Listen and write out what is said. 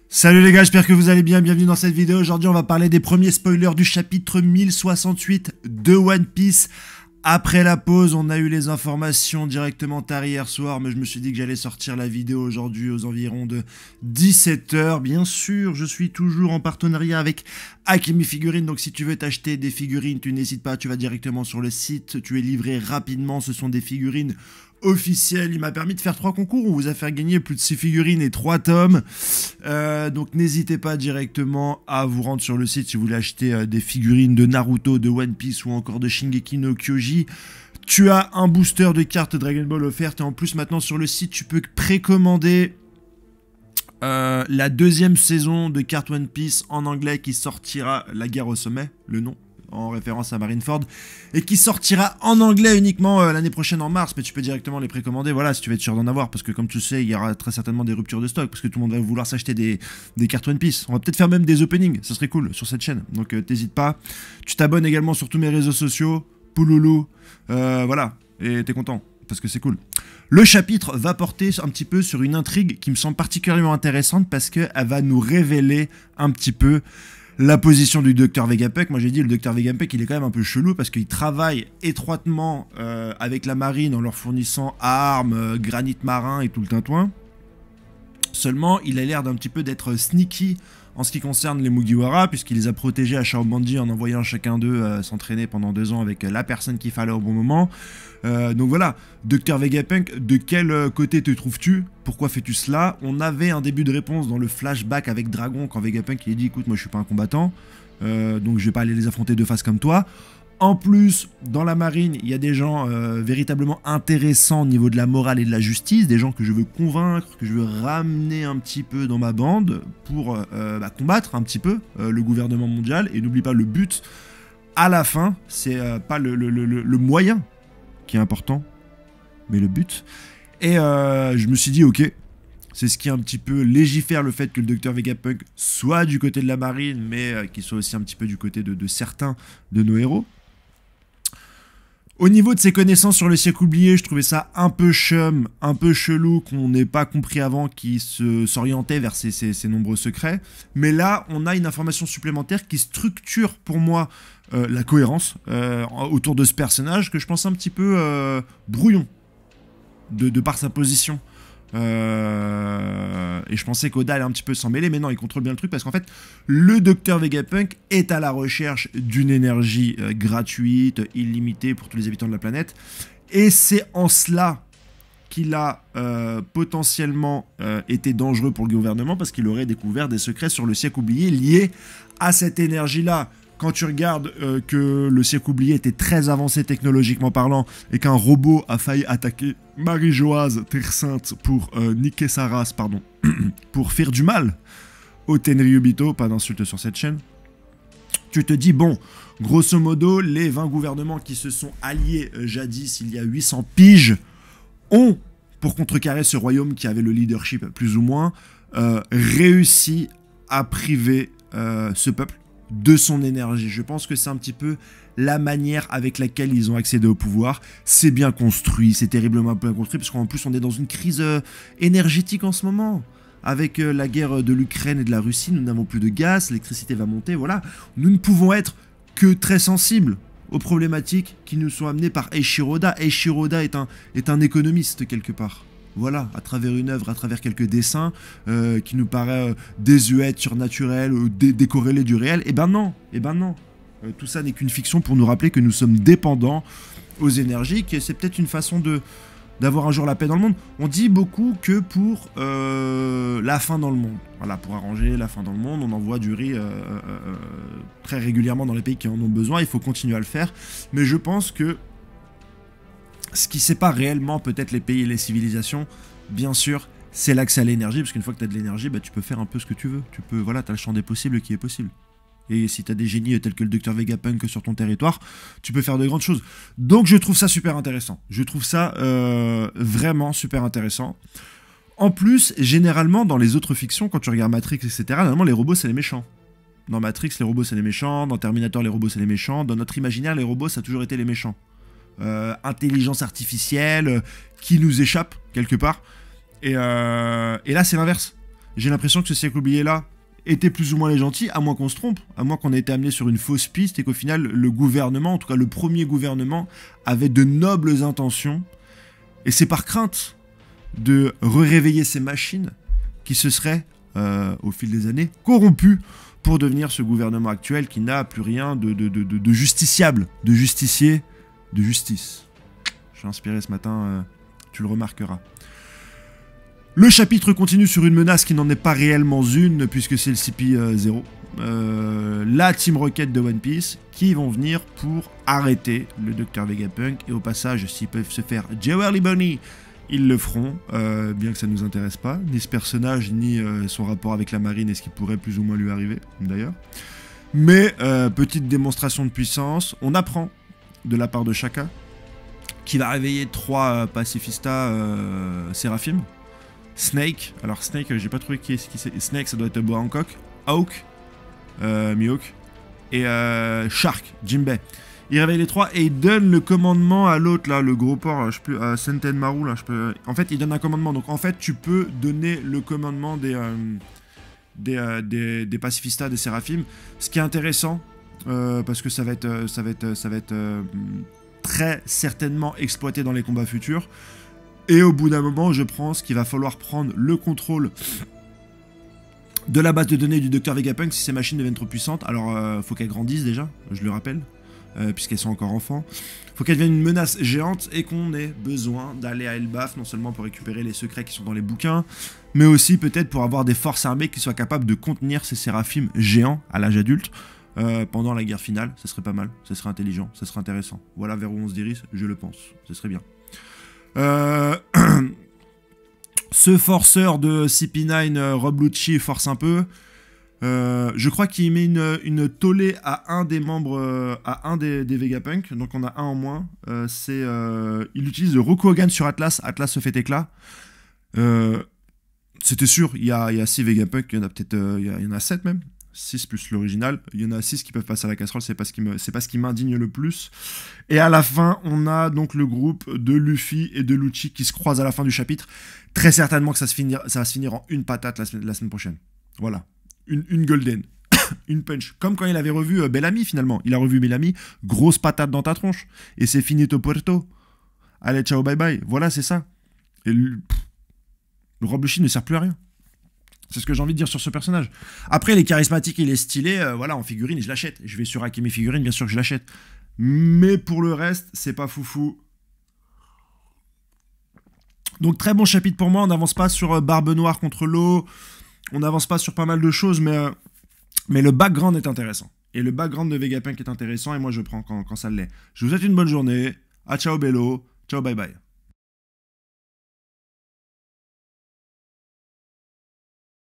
Salut les gars, j'espère que vous allez bien, bienvenue dans cette vidéo. Aujourd'hui on va parler des premiers spoilers du chapitre 1068 de One Piece. Après la pause, on a eu les informations directement tard hier soir, mais je me suis dit que j'allais sortir la vidéo aujourd'hui aux environs de 17 h. Bien sûr, je suis toujours en partenariat avec Akemi Figurines, donc si tu veux t'acheter des figurines, tu n'hésites pas, tu vas directement sur le site, tu es livré rapidement, ce sont des figurines officielles. Il m'a permis de faire 3 concours, on vous a fait gagner plus de 6 figurines et 3 tomes, donc n'hésitez pas directement à vous rendre sur le site si vous voulez acheter des figurines de Naruto, de One Piece ou encore de Shingeki no Kyoji. Tu as un booster de cartes Dragon Ball offerte et en plus maintenant sur le site tu peux précommander la deuxième saison de cartes One Piece en anglais qui sortira, La guerre au sommet, le nom, en référence à Marineford, et qui sortira en anglais uniquement l'année prochaine en mars, mais tu peux directement les précommander, voilà, si tu veux être sûr d'en avoir, parce que comme tu le sais, il y aura très certainement des ruptures de stock, parce que tout le monde va vouloir s'acheter des cartes One Piece. On va peut-être faire même des openings, ça serait cool sur cette chaîne, donc t'hésites pas. Tu t'abonnes également sur tous mes réseaux sociaux, Pouloulou, voilà, et t'es content, parce que c'est cool. Le chapitre va porter un petit peu sur une intrigue qui me semble particulièrement intéressante, parce qu'elle va nous révéler un petit peu la position du Dr Vegapunk. Moi j'ai dit le Dr Vegapunk il est quand même un peu chelou parce qu'il travaille étroitement avec la marine en leur fournissant armes, granit marin et tout le tintouin. Seulement il a l'air d'un petit peu d'être sneaky en ce qui concerne les Mugiwara, puisqu'il les a protégés à Shao Bandi en envoyant chacun d'eux s'entraîner pendant 2 ans avec la personne qu'il fallait au bon moment. Donc voilà, Dr Vegapunk, de quel côté te trouves-tu? Pourquoi fais-tu cela? On avait un début de réponse dans le flashback avec Dragon, quand Vegapunk il a dit écoute moi je suis pas un combattant, donc je vais pas aller les affronter de face comme toi. En plus, dans la marine, il y a des gens véritablement intéressants au niveau de la morale et de la justice, des gens que je veux convaincre, que je veux ramener un petit peu dans ma bande pour combattre un petit peu le gouvernement mondial. Et n'oublie pas, le but, à la fin, c'est pas le moyen qui est important, mais le but. Et je me suis dit, ok, c'est ce qui un petit peu légifère le fait que le Dr Vegapunk soit du côté de la marine, mais qu'il soit aussi un petit peu du côté de certains de nos héros. Au niveau de ses connaissances sur le siècle oublié, je trouvais ça un peu chum, un peu chelou, qu'on n'ait pas compris avant qu'il s'orientait vers ses nombreux secrets. Mais là, on a une information supplémentaire qui structure pour moi la cohérence autour de ce personnage que je pense un petit peu brouillon de par sa position. Et je pensais qu'Oda allait un petit peu s'en mêler, mais non, il contrôle bien le truc parce qu'en fait, le Dr Vegapunk est à la recherche d'une énergie gratuite, illimitée pour tous les habitants de la planète, et c'est en cela qu'il a potentiellement été dangereux pour le gouvernement parce qu'il aurait découvert des secrets sur le siècle oublié liés à cette énergie-là. Quand tu regardes que le siècle oublié était très avancé technologiquement parlant et qu'un robot a failli attaquer Marie-Joase, Terre Sainte, pour niquer sa race, pardon, pour faire du mal au Tenryubito, pas d'insulte sur cette chaîne, tu te dis, bon, grosso modo, les 20 gouvernements qui se sont alliés jadis, il y a 800 piges, ont, pour contrecarrer ce royaume qui avait le leadership plus ou moins, réussi à priver ce peuple de son énergie. Je pense que c'est un petit peu la manière avec laquelle ils ont accédé au pouvoir. C'est bien construit, c'est terriblement bien construit, parce qu'en plus on est dans une crise énergétique en ce moment. Avec la guerre de l'Ukraine et de la Russie, nous n'avons plus de gaz, l'électricité va monter, voilà. Nous ne pouvons être que très sensibles aux problématiques qui nous sont amenées par Eiichiro Oda. Eiichiro Oda est un économiste quelque part. Voilà, à travers une œuvre, à travers quelques dessins qui nous paraissent désuètes, surnaturels, décorrélés du réel. Eh ben non. Tout ça n'est qu'une fiction pour nous rappeler que nous sommes dépendants aux énergies, que c'est peut-être une façon d'avoir un jour la paix dans le monde. On dit beaucoup que pour la faim dans le monde, voilà, pour arranger la faim dans le monde, on envoie du riz très régulièrement dans les pays qui en ont besoin, il faut continuer à le faire. Mais je pense que ce qui sépare réellement peut-être les pays et les civilisations, bien sûr, c'est l'accès à l'énergie, parce qu'une fois que tu as de l'énergie, bah, tu peux faire un peu ce que tu veux. Tu peux, voilà, tu as le champ des possibles qui est possible. Et si tu as des génies tels que le Dr Vegapunk sur ton territoire, tu peux faire de grandes choses. Donc je trouve ça super intéressant. Je trouve ça vraiment super intéressant. En plus, généralement, dans les autres fictions, quand tu regardes Matrix, etc., normalement, les robots, c'est les méchants. Dans Matrix, les robots, c'est les méchants. Dans Terminator, les robots, c'est les méchants. Dans notre imaginaire, les robots, ça a toujours été les méchants. Intelligence artificielle qui nous échappe, quelque part. Et là, c'est l'inverse. J'ai l'impression que ce siècle oublié-là était plus ou moins les gentils, à moins qu'on se trompe, à moins qu'on ait été amené sur une fausse piste et qu'au final, le gouvernement, en tout cas le premier gouvernement, avait de nobles intentions. Et c'est par crainte de réveiller ces machines qui se seraient, au fil des années, corrompues pour devenir ce gouvernement actuel qui n'a plus rien de justiciable, de justicier, de justice. Je suis inspiré ce matin, tu le remarqueras. Le chapitre continue sur une menace qui n'en est pas réellement une, puisque c'est le CP0, la Team Rocket de One Piece, qui vont venir pour arrêter le Dr Vegapunk, et au passage, s'ils peuvent se faire Jewelry Bunny, ils le feront, bien que ça ne nous intéresse pas, ni ce personnage, ni son rapport avec la marine et ce qui pourrait plus ou moins lui arriver, d'ailleurs. Mais, petite démonstration de puissance, on apprend de la part de Shaka, qui va réveiller 3 pacifistas Séraphim. Snake, alors Snake, j'ai pas trouvé qui c'est. Snake, ça doit être Boa Hancock. Hawk, Mihawk. Et Shark, Jinbei. Il réveille les 3 et il donne le commandement à l'autre, là, le gros porc, je peux, à Sentenmaru, là, je peux. En fait, il donne un commandement. Donc, en fait, tu peux donner le commandement des pacifistas, des Séraphim. Ce qui est intéressant, parce que ça va être très certainement exploité dans les combats futurs. Et au bout d'un moment, je pense qu'il va falloir prendre le contrôle de la base de données du Dr Vegapunk si ces machines deviennent trop puissantes. Alors, faut qu'elles grandissent déjà, je le rappelle, puisqu'elles sont encore enfants. Faut qu'elles deviennent une menace géante et qu'on ait besoin d'aller à Elbaf, non seulement pour récupérer les secrets qui sont dans les bouquins, mais aussi peut-être pour avoir des forces armées qui soient capables de contenir ces séraphim géants à l'âge adulte pendant la guerre finale. Ça serait pas mal, ça serait intelligent, ça serait intéressant. Voilà vers où on se dirige, je le pense, ce serait bien. Ce forceur de CP9, Rob Lucci, force un peu. Je crois qu'il met une tollée à un des membres, à un des Vegapunk. Donc on a un en moins. Il utilise le Rokugan sur Atlas. Atlas se fait éclat. C'était sûr, il y a 6 Vegapunk. Il y en a peut-être, il y en a 7 même. 6 plus l'original. Il y en a 6 qui peuvent passer à la casserole, c'est pas ce qui m'indigne le plus. Et à la fin, on a donc le groupe de Luffy et de Lucci qui se croisent à la fin du chapitre. Très certainement que ça va se finir en une patate la semaine prochaine. Voilà. Une golden. Une punch. Comme quand il avait revu Bellamy finalement. Il a revu Bellamy, grosse patate dans ta tronche. Et c'est finito puerto. Allez, ciao, bye bye. Voilà, c'est ça. Et le Rob Lucci ne sert plus à rien. C'est ce que j'ai envie de dire sur ce personnage. Après, il est charismatique, il est stylé, voilà, en figurine, je l'achète. Je vais sur Akemi Figurine, bien sûr que je l'achète. Mais pour le reste, c'est pas foufou. Donc très bon chapitre pour moi, on n'avance pas sur Barbe Noire contre l'eau, on n'avance pas sur pas mal de choses, mais le background est intéressant. Et le background de Vegapunk est intéressant, et moi je prends quand ça l'est. Je vous souhaite une bonne journée, à ciao bello, ciao bye bye.